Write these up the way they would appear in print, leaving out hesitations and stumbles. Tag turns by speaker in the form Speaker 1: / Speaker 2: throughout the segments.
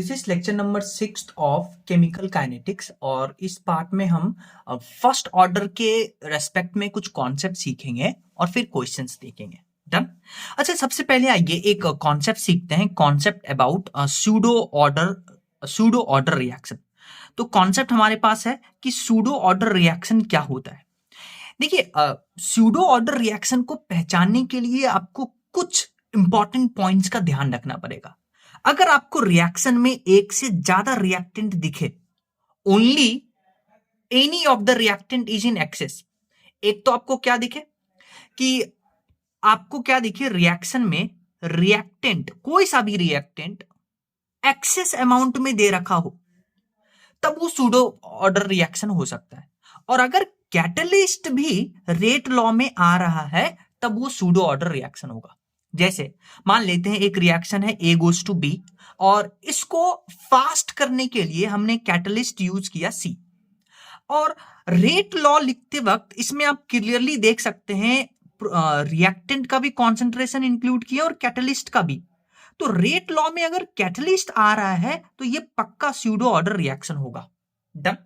Speaker 1: This is lecture number 6 of chemical kinetics और इस part में हम फर्स्ट ऑर्डर के रेस्पेक्ट में कुछ कॉन्सेप्ट सीखेंगे और फिर क्वेश्चंस देखेंगे। डन। अच्छा, सबसे पहले आइए एक कॉन्सेप्ट सीखते हैं, concept about pseudo order reaction. तो कॉन्सेप्ट हमारे पास है कि सूडो ऑर्डर रिएक्शन क्या होता है। देखिए, सूडो ऑर्डर रिएक्शन को पहचानने के लिए आपको कुछ इंपॉर्टेंट पॉइंट्स का ध्यान रखना पड़ेगा। अगर आपको रिएक्शन में एक से ज्यादा रिएक्टेंट दिखे, only any of the reactant is in excess. एक तो आपको क्या दिखे कि आपको क्या दिखे, रिएक्शन में रिएक्टेंट, कोई सा भी रिएक्टेंट एक्सेस अमाउंट में दे रखा हो, तब वो सूडो ऑर्डर रिएक्शन हो सकता है। और अगर कैटलिस्ट भी रेट लॉ में आ रहा है, तब वो सूडो ऑर्डर रिएक्शन होगा। जैसे मान लेते हैं एक रिएक्शन है A गोज टू B और इसको फास्ट करने के लिए हमने कैटलिस्ट यूज किया C। और रेट लॉ लिखते वक्त इसमें आप क्लियरली देख सकते हैं रिएक्टेंट का भी कॉन्सेंट्रेशन इंक्लूड किया और कैटलिस्ट का भी। तो रेट लॉ में अगर कैटलिस्ट आ रहा है तो ये पक्का सूडो ऑर्डर रिएक्शन होगा। डन।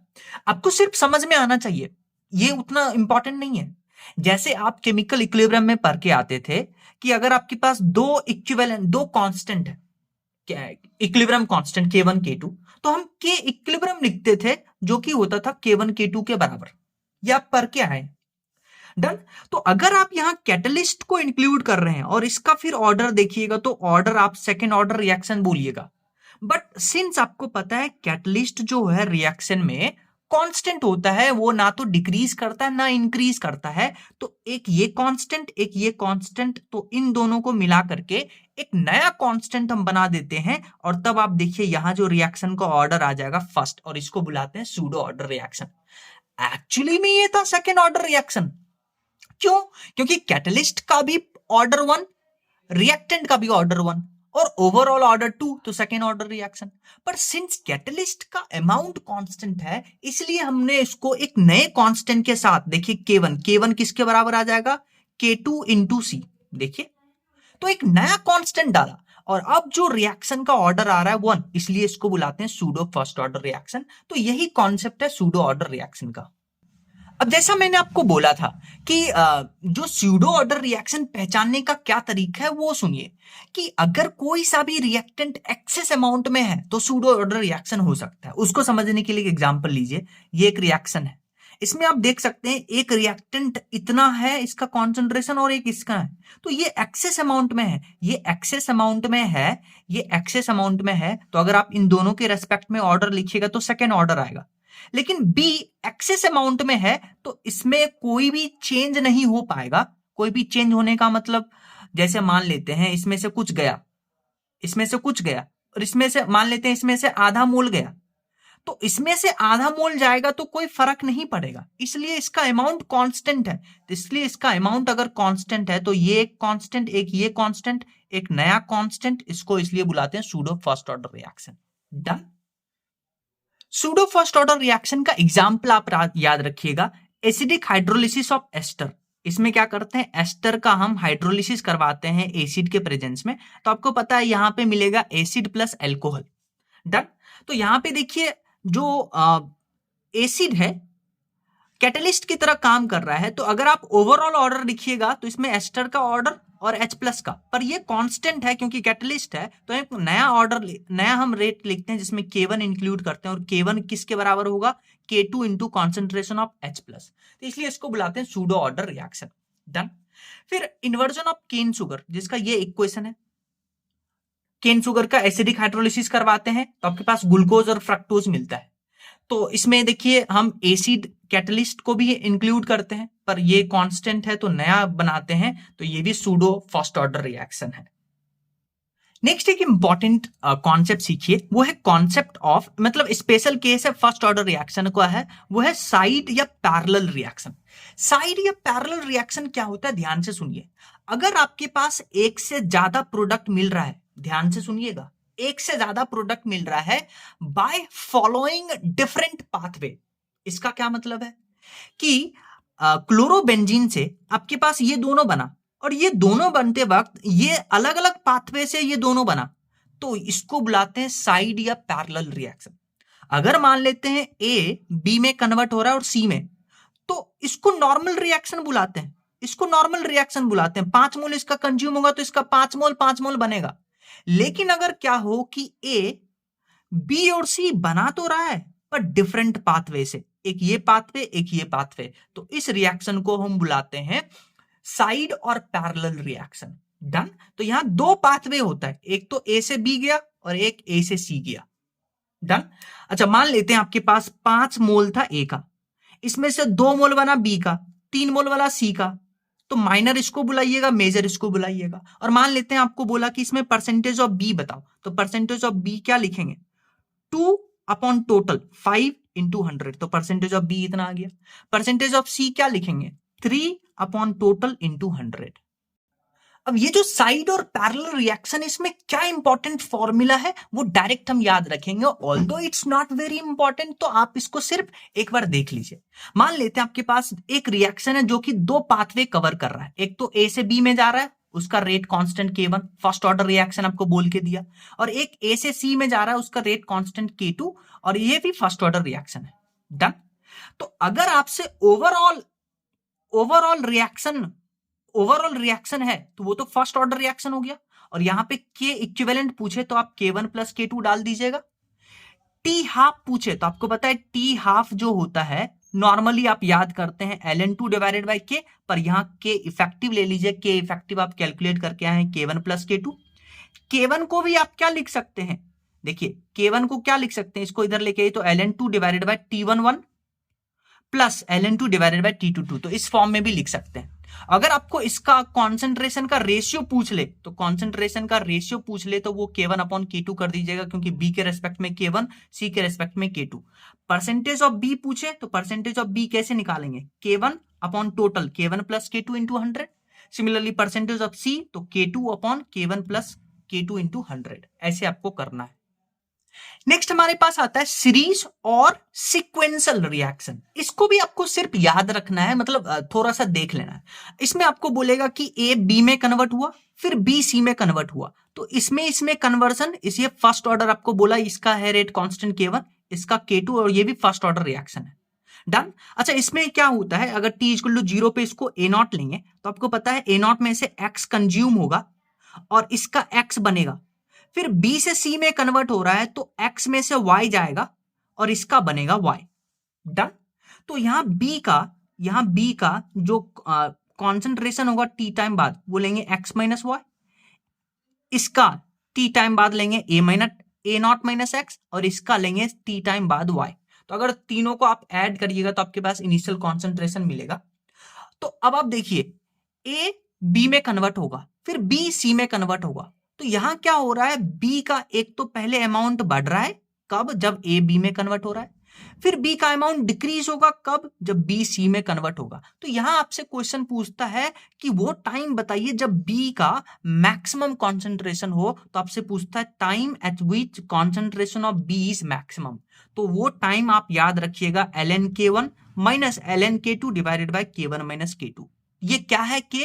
Speaker 1: आपको सिर्फ समझ में आना चाहिए, ये उतना इंपॉर्टेंट नहीं है। जैसे आप केमिकल इक्विलिब्रियम में पढ़ के आते थे कि अगर आपके पास दो कांस्टेंट है, इक्विलिब्रियम कांस्टेंट K1 K2, तो हम K इक्विलिब्रियम लिखते थे जो कि होता था K1 K2 के बराबर। ये आप पढ़ के आए। डन। तो अगर आप यहां कैटलिस्ट को इंक्लूड कर रहे हैं और इसका फिर ऑर्डर देखिएगा तो ऑर्डर आप सेकेंड ऑर्डर रिएक्शन बोलिएगा। बट सिंस आपको पता है कैटलिस्ट जो है रिएक्शन में कांस्टेंट होता है, वो ना तो डिक्रीज करता है ना इंक्रीज करता है, तो एक ये कांस्टेंट एक ये कांस्टेंट, तो इन दोनों को मिला करके एक नया कांस्टेंट हम बना देते हैं। और तब आप देखिए यहां जो रिएक्शन का ऑर्डर आ जाएगा फर्स्ट, और इसको बुलाते हैं सूडो ऑर्डर रिएक्शन। एक्चुअली में ये था सेकेंड ऑर्डर रिएक्शन। क्यों? क्योंकि कैटलिस्ट का भी ऑर्डर 1, रिएक्टेंट का भी ऑर्डर 1 और ओवरऑल ऑर्डर 2, तो सेकेंड ऑर्डर रिएक्शन। पर सिंस कैटलिस्ट का अमाउंट कांस्टेंट है, इसलिए हमने इसको एक नए कांस्टेंट के साथ, देखिए K1 किसके बराबर आ जाएगा, K2 इंटू C। देखिए, तो एक नया कांस्टेंट डाला और अब जो रिएक्शन का ऑर्डर आ रहा है 1, इसलिए इसको बुलाते हैं सूडो फर्स्ट ऑर्डर रिएक्शन। तो यही कॉन्सेप्ट है सूडो ऑर्डर रिएक्शन का। अब जैसा मैंने आपको बोला था कि जो सूडो ऑर्डर रिएक्शन पहचानने का क्या तरीका है वो सुनिए, कि अगर कोई सा भी रिएक्टेंट एक्सेस अमाउंट में है तो सूडो ऑर्डर रिएक्शन हो सकता है। उसको समझने के लिए एग्जांपल लीजिए। ये एक रिएक्शन है, इसमें आप देख सकते हैं एक रिएक्टेंट इतना है इसका कॉन्सेंट्रेशन और एक इसका है, तो ये एक्सेस अमाउंट में है, ये एक्सेस अमाउंट में है, ये एक्सेस अमाउंट में है। तो अगर आप इन दोनों के रेस्पेक्ट में ऑर्डर लिखिएगा तो सेकेंड ऑर्डर आएगा। लेकिन B एक्सेस अमाउंट में है तो इसमें कोई भी चेंज नहीं हो पाएगा। कोई भी चेंज होने का मतलब, जैसे मान लेते हैं इसमें से कुछ गया, इसमें से कुछ गया, और इसमें से मान लेते हैं इसमें से आधा मोल गया, तो इसमें से आधा मोल जाएगा तो कोई फर्क नहीं पड़ेगा, इसलिए इसका अमाउंट कांस्टेंट है। तो इसलिए इसका अमाउंट अगर कांस्टेंट है तो ये एक कांस्टेंट, एक ये कांस्टेंट, एक नया कांस्टेंट, इसको इसलिए बुलाते हैं pseudo first order reaction. Done. Pseudo first order reaction का एग्जाम्पल आप याद रखिएगा, एसिडिक हाइड्रोलिसिस ऑफ एस्टर। इसमें क्या करते हैं, एस्टर का हम हाइड्रोलिसिस करवाते हैं एसिड के प्रेजेंस में। तो आपको पता है यहां पे मिलेगा एसिड प्लस अल्कोहल। डन। तो यहां पे देखिए जो एसिड है कैटलिस्ट की तरह काम कर रहा है, तो अगर आप ओवरऑल ऑर्डर लिखिएगा तो इसमें एस्टर का ऑर्डर और H प्लस का, पर ये कांस्टेंट है क्योंकि कैटलिस्ट है, तो एक नया ऑर्डर, नया हम रेट लिखते हैं जिसमें K1 इंक्लूड करते हैं, और K1 किसके बराबर होगा, K2 into concentration of H plus. तो इसलिए इसको बुलाते हैं सूडो ऑर्डर रिएक्शन। डन। फिर इन्वर्जन ऑफ केन शुगर, जिसका ये इक्वेशन है। केन शुगर का एसिडिक हाइड्रोलिसिस करवाते हैं तो आपके पास ग्लूकोज और फ्रक्टोज मिलता है। तो इसमें देखिए हम एसिड कैटलिस्ट को भी इंक्लूड करते हैं, पर ये कांस्टेंट है तो नया बनाते हैं, तो ये भी सूडो फर्स्ट ऑर्डर रिएक्शन है। नेक्स्ट एक इंपॉर्टेंट कॉन्सेप्ट सीखिए, वो है कॉन्सेप्ट ऑफ, मतलब स्पेशल केस है फर्स्ट ऑर्डर रिएक्शन का है, वो है साइड या पैरेलल रिएक्शन। साइड या पैरेलल रिएक्शन क्या होता है, ध्यान से सुनिए। अगर आपके पास एक से ज्यादा प्रोडक्ट मिल रहा है, ध्यान से सुनिएगा, एक से ज्यादा प्रोडक्ट मिल रहा है बाय फॉलोइंग डिफरेंट पाथवे। इसका क्या मतलब है कि क्लोरोबेंजीन से आपके पास ये दोनों बना, और ये दोनों बनते वक्त ये अलग अलग पाथवे से ये दोनों बना, तो इसको बुलाते हैं साइड या पैरेलल रिएक्शन। अगर मान लेते हैं ए बी में कन्वर्ट हो रहा है और सी में, तो इसको नॉर्मल रिएक्शन बुलाते हैं, इसको नॉर्मल रिएक्शन बुलाते हैं। 5 मोल इसका कंज्यूम होगा तो इसका 5 मोल बनेगा। लेकिन अगर क्या हो कि ए बी और सी बना तो रहा है पर डिफरेंट पाथवे से, एक ये पाथवे एक ये पाथवे, तो इस रिएक्शन को हम बुलाते हैं साइड और पैरेलल रिएक्शन। डन। तो यहां दो पाथवे होता है, एक तो ए से बी गया और एक ए से सी गया। डन। अच्छा, मान लेते हैं आपके पास 5 मोल था ए का, इसमें से 2 मोल बना बी का, 3 मोल वाला सी का, तो माइनर इसको बुलाइएगा, मेजर इसको बुलाइएगा। और मान लेते हैं आपको बोला कि इसमें परसेंटेज ऑफ बी बताओ, तो परसेंटेज ऑफ बी क्या लिखेंगे, 2 अपॉन टोटल 5 इंटू 100, तो परसेंटेज ऑफ बी इतना आ गया। परसेंटेज ऑफ सी क्या लिखेंगे, 3 अपॉन टोटल इंटू 100। अब ये जो साइड और पैरेलल रिएक्शन, इसमें क्या इंपॉर्टेंट फॉर्मूला है वो डायरेक्ट हम याद रखेंगे, although it's not very important, तो आप इसको सिर्फ एक बार देख लीजिए। मान लेते हैं आपके पास एक रिएक्शन है जो कि दो पाथवे कवर कर रहा है, एक तो ए से बी में जा रहा है, उसका rate constant K1, first order reaction आपको बोल के दिया, और एक ए से सी में जा रहा है, उसका रेट कांस्टेंट K2, और ये भी फर्स्ट ऑर्डर रिएक्शन है। डन। तो अगर आपसे ओवरऑल रिएक्शन है तो वो तो फर्स्ट ऑर्डर रिएक्शन हो गया, और यहां पे के इक्विवेलेंट पूछे तो आप K1 प्लस K2 डाल दीजिएगा। टी हाफ पूछे तो आपको पता है टी हाफ जो होता है नॉर्मली आप याद करते हैं ln2 डिवाइडेड बाई के, पर यहां के इफेक्टिव ले लीजिए, के इफेक्टिव आप कैलकुलेट करके आए हैं K1 प्लस K2। K1 को भी आप क्या लिख सकते हैं, देखिए K1 को क्या लिख सकते हैं, इसको इधर लेके आइए तो ln2 divided by T11 plus ln2 divided by T22, तो इस फॉर्म में भी लिख सकते हैं। अगर आपको इसका कॉन्सेंट्रेशन का रेशियो पूछ ले तो वो K1 अपॉन K2 कर दीजिएगा, क्योंकि B के रेस्पेक्ट में K1, C के रेस्पेक्ट में K2। परसेंटेज ऑफ B पूछे तो परसेंटेज ऑफ B कैसे निकालेंगे, K1 upon total K1 plus K2 into 100। Similarly percentage of C तो K2 upon K1 plus K2 into 100, ऐसे आपको करना है। नेक्स्ट हमारे पास आता है सीरीज और सीक्वेंशियल रिएक्शन। इसको भी आपको सिर्फ याद रखना है, मतलब थोड़ा सा देख लेना है। इसमें आपको बोलेगा कि ए बी में कन्वर्ट हुआ, फिर बी सी में कन्वर्ट हुआ, तो इसमें कन्वर्जन, इसे फर्स्ट ऑर्डर आपको बोला, इसका है रेट कांस्टेंट K1, इसका K2, और ये भी फर्स्ट ऑर्डर रिएक्शन है। डन। अच्छा, इसमें क्या होता है, अगर t इक्वल टू 0 पे इसको A0 लेंगे तो आपको पता है A0 में से x कंज्यूम होगा और इसका x बनेगा, फिर B से C में कन्वर्ट हो रहा है तो X में से Y जाएगा और इसका बनेगा Y। डन। तो यहां B का जो कॉन्सेंट्रेशन होगा T टाइम बाद वो लेंगे X माइनस Y, इसका T टाइम बाद लेंगे A0 माइनस X, और इसका लेंगे T टाइम बाद Y। तो अगर तीनों को आप ऐड करिएगा तो आपके पास इनिशियल कॉन्सेंट्रेशन मिलेगा। तो अब आप देखिए A B में कन्वर्ट होगा, फिर B C में कन्वर्ट होगा, तो यहां क्या हो रहा है, B का एक तो पहले अमाउंट बढ़ रहा है, कब, जब A B में कन्वर्ट हो रहा है, फिर B का अमाउंट डिक्रीज होगा, कब, जब B C में कन्वर्ट होगा। तो यहां आपसे क्वेश्चन पूछता है कि वो टाइम बताइए जब B का मैक्सिमम कॉन्सेंट्रेशन हो, तो आपसे पूछता है time eight which concentration of B is maximum. तो वो टाइम आप याद रखिएगा ln K1 minus ln K2 divided by K1 minus K2। ये क्या है कि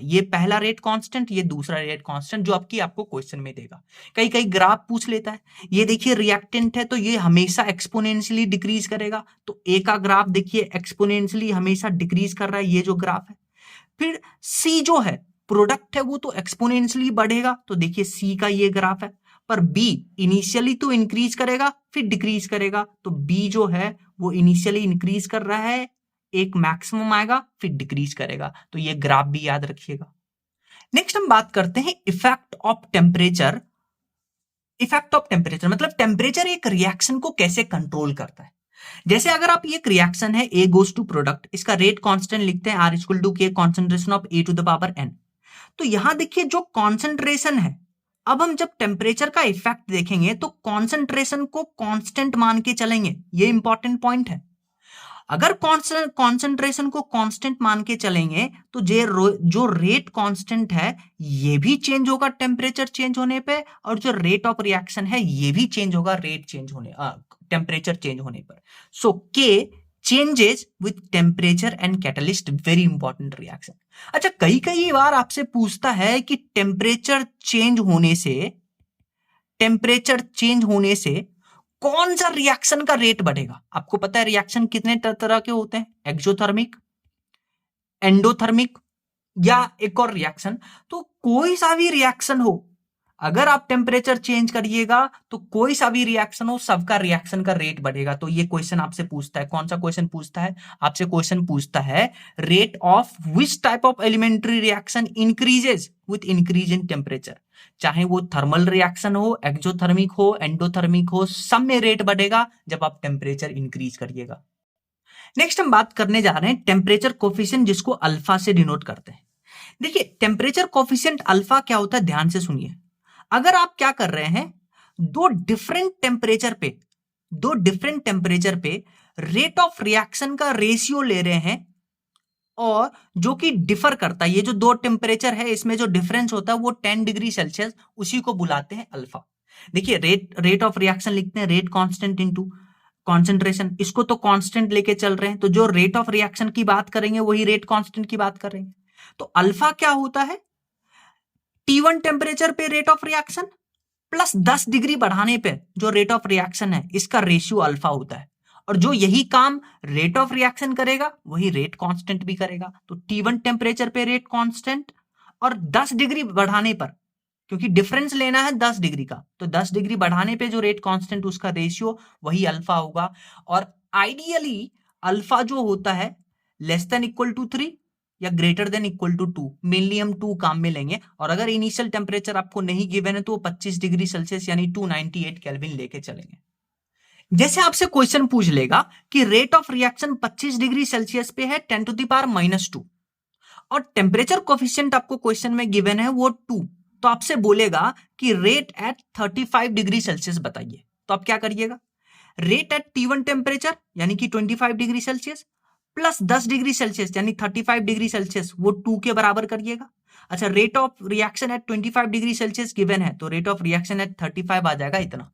Speaker 1: ये पहला रेट कांस्टेंट, ये दूसरा रेट कांस्टेंट, जो आपको क्वेश्चन में देगा। कई ग्राफ पूछ लेता है, ये देखिए रिएक्टेंट है तो ये हमेशा एक्सपोनेंशियली डिक्रीज करेगा, तो ए का ग्राफ देखिए एक्सपोनेंशियली हमेशा डिक्रीज कर रहा है, ये जो ग्राफ है। फिर सी जो है प्रोडक्ट है वो तो एक्सपोनेंशियली बढ़ेगा, तो देखिए सी का ये ग्राफ है, पर बी इनिशियली तो इंक्रीज करेगा फिर डिक्रीज करेगा, तो बी जो है वो इनिशियली इंक्रीज कर रहा है, एक मैक्सिमम आएगा फिर डिक्रीज करेगा, तो ये ग्राफ भी याद रखिएगा। नेक्स्ट हम बात करते हैं इफेक्ट ऑफ टेम्परेचर। मतलब टेम्परेचर एक रिएक्शन को कैसे कंट्रोल करता है। जैसे अगर आप ये रिएक्शन है A गोज टू प्रोडक्ट, इसका रेट कांस्टेंट लिखते हैं R equal to K concentration of A to the power N। तो यहां देखिए जो कॉन्सेंट्रेशन है, अब हम जब टेम्परेचर का इफेक्ट देखेंगे तो कॉन्सेंट्रेशन को कांस्टेंट मान के चलेंगे, ये इंपॉर्टेंट पॉइंट है। अगर कॉन्सेंट्रेशन को कांस्टेंट मान के चलेंगे तो जो रेट कांस्टेंट है ये भी चेंज होगा टेम्परेचर चेंज होने पे, और जो रेट ऑफ रिएक्शन है ये भी चेंज होगा टेम्परेचर चेंज होने पर। सो के changes with temperature and catalyst, very important reaction. अच्छा, कई बार आपसे पूछता है कि टेम्परेचर चेंज होने से टेम्परेचर चेंज होने से कौन सा रिएक्शन का रेट बढ़ेगा? आपको पता है रिएक्शन कितने तरह के होते हैं, एक्सोथर्मिक, एंडोथर्मिक या एक और रिएक्शन। तो कोई सा भी रिएक्शन हो, अगर आप टेम्परेचर चेंज करिएगा तो कोई सा भी रिएक्शन हो, सबका रिएक्शन का रेट बढ़ेगा। तो ये क्वेश्चन आपसे पूछता है, कौन सा क्वेश्चन पूछता है? आपसे क्वेश्चन पूछता है rate of which type of elementary reaction increases with increase in temperature. चाहे वो थर्मल रिएक्शन हो, एक्सोथर्मिक हो, एंडोथर्मिक हो, सब में रेट बढ़ेगा जब आप टेम्परेचर इंक्रीज करिएगा। नेक्स्ट हम बात करने जा रहे हैं टेम्परेचर कोफिशिएंट, जिसको अल्फा से डिनोट करते हैं। देखिए टेम्परेचर कोफिशिएंट अल्फा क्या होता है, ध्यान से सुनिए। अगर आप क्या कर रहे हैं, दो डिफरेंट टेम्परेचर पे रेट ऑफ रिएक्शन का रेशियो ले रहे हैं और जो कि डिफर करता है, ये जो दो टेम्परेचर है इसमें जो डिफरेंस होता है वो 10 डिग्री सेल्सियस, उसी को बुलाते हैं अल्फा। देखिए रेट ऑफ रिएक्शन लिखते हैं रेट कांस्टेंट इनटू कॉन्सेंट्रेशन, इसको तो कांस्टेंट लेके चल रहे हैं, तो जो रेट ऑफ रिएक्शन की बात करेंगे वही रेट कांस्टेंट की बात करेंगे। तो अल्फा क्या होता है, T1 टेम्परेचर पे rate of reaction plus 10 degree बढ़ाने पे जो रेट ऑफ रिएक्शन है, इसका रेशियो अल्फा होता है। और जो यही काम रेट ऑफ रिएक्शन करेगा वही रेट कांस्टेंट भी करेगा। तो T1 टेम्परेचर पे रेट कांस्टेंट और 10 डिग्री बढ़ाने पर, क्योंकि डिफरेंस लेना है 10 डिग्री का, तो 10 डिग्री बढ़ाने पे जो रेट कांस्टेंट उसका रेशियो वही अल्फा होगा। और आइडियली अल्फा जो होता है लेस देन इक्वल टू 3 या greater than equal to 2, mainly हम 2 काम में लेंगे। और अगर इनिशियल टेम्परेचर आपको नहीं गिवन है तो 25 डिग्री सेल्सियस यानी 298 केल्विन लेके चलेंगे। जैसे आपसे क्वेश्चन पूछ लेगा कि rate of reaction 25 degree Celsius पे है 10⁻⁻2 और टेम्परेचर कोफिशिएंट आपको क्वेश्चन में गिवन है वो 2, तो आपसे बोलेगा कि रेट एट 35 डिग्री सेल्सियस बताइए। तो आप क्या करिएगा, रेट एट T1 टेम्परेचर यानी कि 25 degree Celsius plus 10 degree Celsius यानी 35 डिग्री सेल्सियस, वो 2 के बराबर करिएगा। अच्छा, rate of reaction at 25 degree Celsius given है, तो रेट ऑफ रिएक्शन एट 35 आ जाएगा इतना।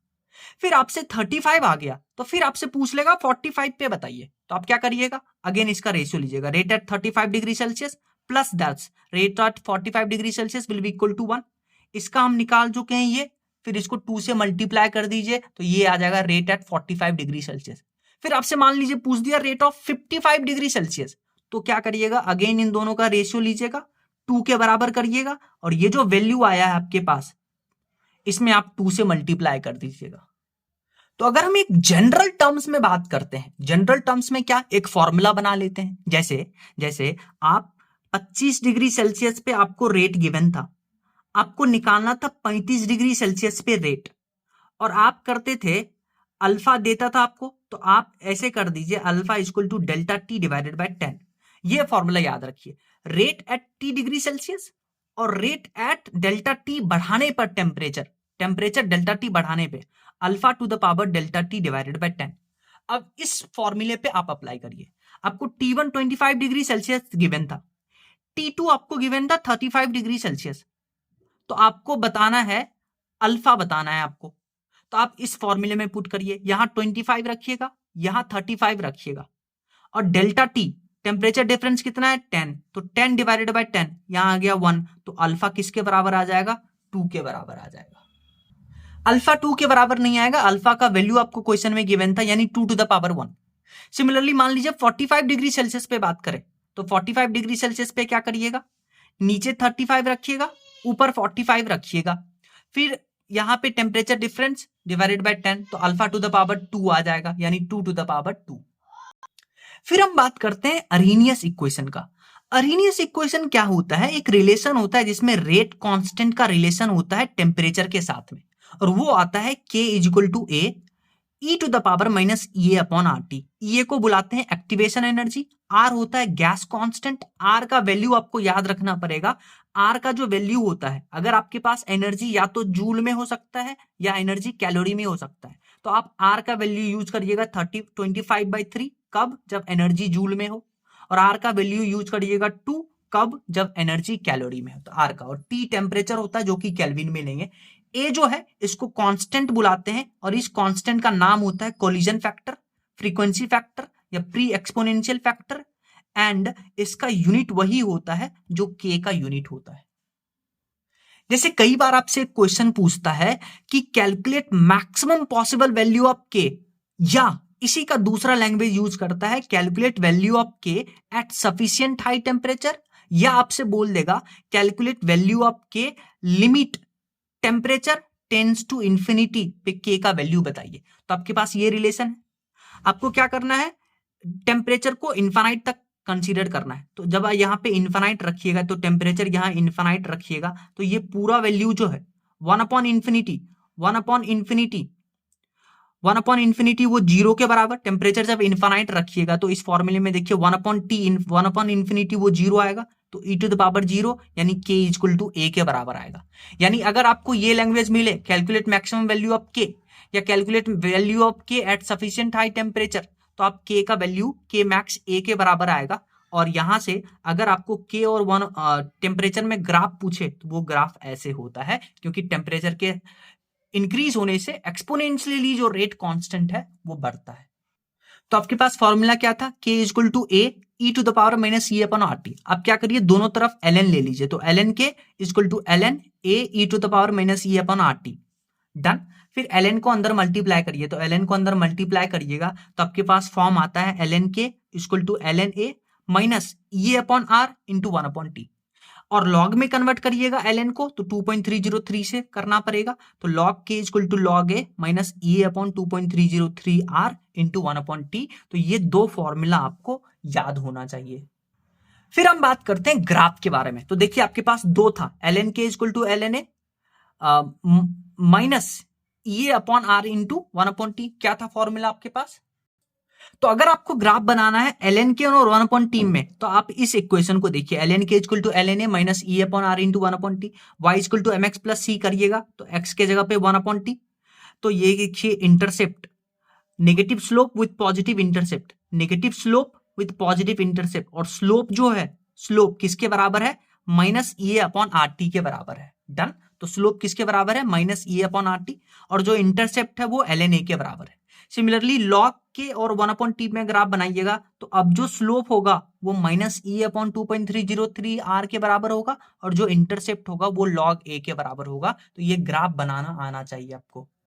Speaker 1: फिर आपसे 35 आ गया तो फिर आपसे पूछ लेगा 45 पे बताइए। तो आप क्या करिएगा, अगेन इसका रेशियो लीजिएगा, rate at 35 degree Celsius plus 10 rate at 45 degree Celsius will be equal to 1। इसका हम निकाल चुके हैं ये, फिर इसको 2 से मल्टीप्लाई कर दीजिए तो ये आ जाएगा रेट एट 45 डिग्री सेल्सियस। फिर आपसे मान लीजिए पूछ दिया रेट ऑफ 55 डिग्री सेल्सियस, तो क्या करिएगा, अगेन इन दोनों का रेशियो लीजिएगा, 2 के बराबर करिएगा और ये जो वैल्यू आया है आपके पास इसमें आप 2 से मल्टीप्लाई कर दीजिएगा। तो अगर हम एक जनरल टर्म्स में बात करते हैं, जनरल टर्म्स में क्या, एक फॉर्मूला बना लेते हैं। जैसे आप 25 डिग्री सेल्सियस पे आपको रेट गिवन था, आपको निकालना था 35 डिग्री सेल्सियस पे रेट, और आप करते थे अल्फा देता था आपको, तो आप ऐसे कर दीजिए alpha equal to delta T divided by 10। ये फॉर्मूला याद रखिए, rate at T degree Celsius और रेट एट डेल्टा टी बढ़ाने पर टेम्परेचर डेल्टा टी बढ़ाने पे alpha to the power delta T divided by 10। अब इस फॉर्मूले पे आप अप्लाई करिए। आपको T1 25 डिग्री सेल्सियस गिवन था, T2 आपको गिवन था 35 डिग्री सेल्सियस, तो आपको बताना है अल्फा बताना है आपको। तो आप इस फॉर्मूले में पुट करिए, यहां 25 रखिएगा, यहां 35 रखिएगा, और डेल्टा टी टेम्परेचर डिफरेंस कितना है 10, तो 10 डिवाइडेड बाय 10 यहां आ गया 1, तो अल्फा किसके बराबर आ जाएगा, 2 के बराबर आ जाएगा। अल्फा 2 के बराबर नहीं आएगा, अल्फा का वैल्यू आपको क्वेश्चन में गिवन था यानी 2 टू द पावर 1। सिमिलरली मान लीजिए 45 डिग्री सेल्सियस पे बात करें, तो 45 डिग्री सेल्सियस पे क्या करिएगा, नीचे 35 रखिएगा, ऊपर 45 रखिएगा, फिर यहां पे टेम्परेचर डिफरेंस डिवाइडेड बाय 10, तो अल्फा टू द पावर 2 आ जाएगा यानी 2 टू द पावर 2। फिर हम बात करते हैं अरेनियस इक्वेशन का। अरेनियस इक्वेशन क्या होता है, एक रिलेशन होता है जिसमें रेट कांस्टेंट का रिलेशन होता है टेम्परेचर के साथ में, और वो आता है K is equal to A E to the power minus E upon R T. E को बुलाते हैं एक्टिवेशन एनर्जी, आर होता है गैस कांस्टेंट। आर का वैल्यू आपको याद रखना पड़ेगा, आर का जो वैल्यू होता है, अगर आपके पास एनर्जी या तो जूल में हो सकता है या एनर्जी कैलोरी में हो सकता है, तो आप आर का वैल्यू यूज करिएगा 25/3, कब, जब एनर्जी जूल में हो, और आर का वैल्यू यूज करिएगा 2, कब, जब एनर्जी कैलोरी में हो, तो आर का, और टी टेम्परेचर होता है जो कि केल्विन में लेंगे। ए जो है इसको कांस्टेंट बुलाते हैं, और इस कांस्टेंट का नाम होता है कोलिजन फैक्टर, फ्रीक्वेंसी फैक्टर या प्री एक्सपोनेंशियल फैक्टर, एंड इसका यूनिट वही होता है जो के का यूनिट होता है। जैसे कई बार आपसे एक क्वेश्चन पूछता है कि calculate maximum possible value of K, या इसी का दूसरा लैंग्वेज यूज करता है calculate value of K at sufficient high temperature, या आपसे बोल देगा calculate value of K limit temperature tends to infinity पे के का वैल्यू बताइए। तो आपके पास ये रिलेशन है, आपको क्या करना है, टेम्परेचर को इन्फानाइट तक कंसीडर करना है। तो जब यहाँ पे इन्फानाइट रखिएगा तो टेम्परेचर यहाँ इन्फानाइट रखिएगा, तो ये पूरा वैल्यू जो है 1/इंफिनिटी, 1/इंफिनिटी, 1/इंफिनिटी वो जीरो के बराबर। टेम्परेचर जब इन्फानाइट रखिएगा तो इस फॉर्मूले में देखिए 1/t, 1/इंफिनिटी वो जीरो आएगा, तो e to the power zero यानी k इक्वल टू a के बराबर आएगा। यानी अगर आपको ये लैंग्वेज मिले calculate maximum value of k या calculate value of k at sufficient high temperature, तो आप k का वैल्यू k मैक्स a के बराबर आएगा। और यहां से अगर आपको k और 1 टेम्परेचर में ग्राफ पूछे तो वो ग्राफ ऐसे होता है, क्योंकि टेम्परेचर के इंक्रीज होने से एक्सपोनेंशियली जो रेट कांस्टेंट है वो बढ़ता है। तो आपके पास फॉर्मूला क्या था, k equal to a e to the power minus e upon R T. अब क्या करिए, दोनों तरफ ln ले लीजिए, तो ln K equal to ln a e to the power minus e upon R T, done. फिर ln को अंदर मल्टीप्लाई करिए, तो ln को अंदर मल्टीप्लाई करिएगा तो आपके पास फॉर्म आता है ln K equal to ln a minus e upon R into 1/t। और लॉग में कन्वर्ट करिएगा ln को, तो 2.303 से करना पड़ेगा, तो log k equal to log a minus e upon 2.303 r into 1/t। तो ये दो फॉर्मूला आपको याद होना चाहिए। फिर हम बात करते हैं ग्राफ के बारे में। तो देखिए आपके पास दो था, ln k equal to ln a minus e upon r into 1/t। क्या था फॉर्मूला आपके पास? तो अगर आपको ग्राफ बनाना है ln के और 1/t में, तो आप इस इक्वेशन को देखिए, ln K equal to ln a minus e upon r into 1/t, y equal to mx plus c करिएगा, तो x के जगह पे 1/t। तो ये देखिए intercept, negative slope with positive intercept, negative slope with positive intercept, और slope जो है, स्लोप किसके बराबर है, minus e upon R T के बराबर है, डन। तो स्लोप किसके बराबर है, minus e upon R T, और जो इंटरसेप्ट है वो ln a के बराबर है। सिमिलरली लॉग के और 1/t में ग्राफ बनाइएगा, तो अब जो स्लोप होगा वो माइनस e अपॉन 2.303 r के बराबर होगा, और जो इंटरसेप्ट होगा वो log a के बराबर होगा। तो ये ग्राफ बनाना आना चाहिए आपको।